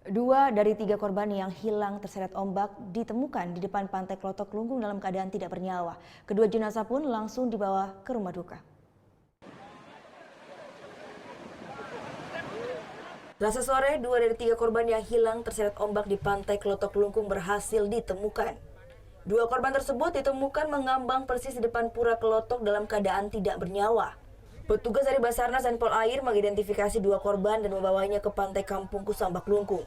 2 dari 3 korban yang hilang terseret ombak ditemukan di depan Pantai Klotok Kelungkung dalam keadaan tidak bernyawa. Kedua jenazah pun langsung dibawa ke rumah duka. Selasa sore, 2 dari 3 korban yang hilang terseret ombak di Pantai Klotok Kelungkung berhasil ditemukan. 2 korban tersebut ditemukan mengambang persis di depan Pura Klotok dalam keadaan tidak bernyawa. Petugas dari Basarnas dan Polair mengidentifikasi 2 korban dan membawanya ke Pantai Kampung Kusambak Kelungkung.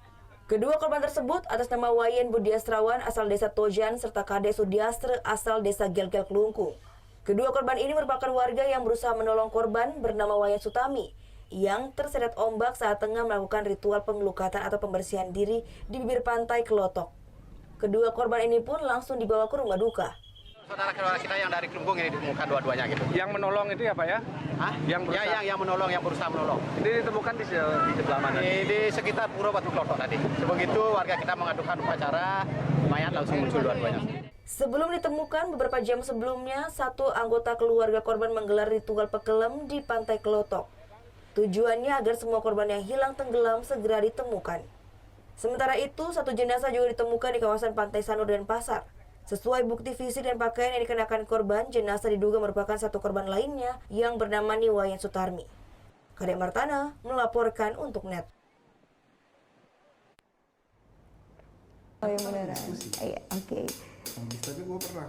Kedua korban tersebut atas nama Wayen Budiastrawan asal desa Tojan serta Kade Sudiastre asal desa Gelgel Kelungkung. Kedua korban ini merupakan warga yang berusaha menolong korban bernama Wayen Sutami yang terseret ombak saat tengah melakukan ritual pengelukatan atau pembersihan diri di bibir pantai Klotok. Kedua korban ini pun langsung dibawa ke rumah duka. Saudara kita yang dari Kelungkung ini ditemukan dua-duanya gitu. Yang menolong itu ya Pak ya? Hah? Yang menolong, yang berusaha menolong. Ini ditemukan di sebelah mana? Di sekitar Pura Batu Klotok tadi. Sebegitu warga kita mengadukan upacara, mayat langsung muncul dua-duanya. Sebelum ditemukan beberapa jam sebelumnya, satu anggota keluarga korban menggelar ritual pekelem di Pantai Klotok. Tujuannya agar semua korban yang hilang tenggelam segera ditemukan. Sementara itu, satu jenazah juga ditemukan di kawasan Pantai Sanur dan Pasar. Sesuai bukti fisik dan pakaian yang dikenakan korban, jenazah diduga merupakan satu korban lainnya yang bernama Wayen Sutarmi. Kadek Martana melaporkan untuk NET. Oh yang beneran? Iya, oke. Tapi gue pernah.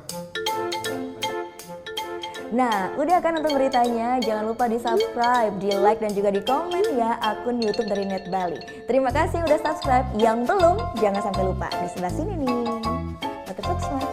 Nah, udah kan nonton beritanya? Jangan lupa di subscribe, di like, dan juga di komen ya akun YouTube dari Net Bali. Terima kasih udah subscribe. Yang belum, jangan sampai lupa. Di sebelah sini nih. Subscribe.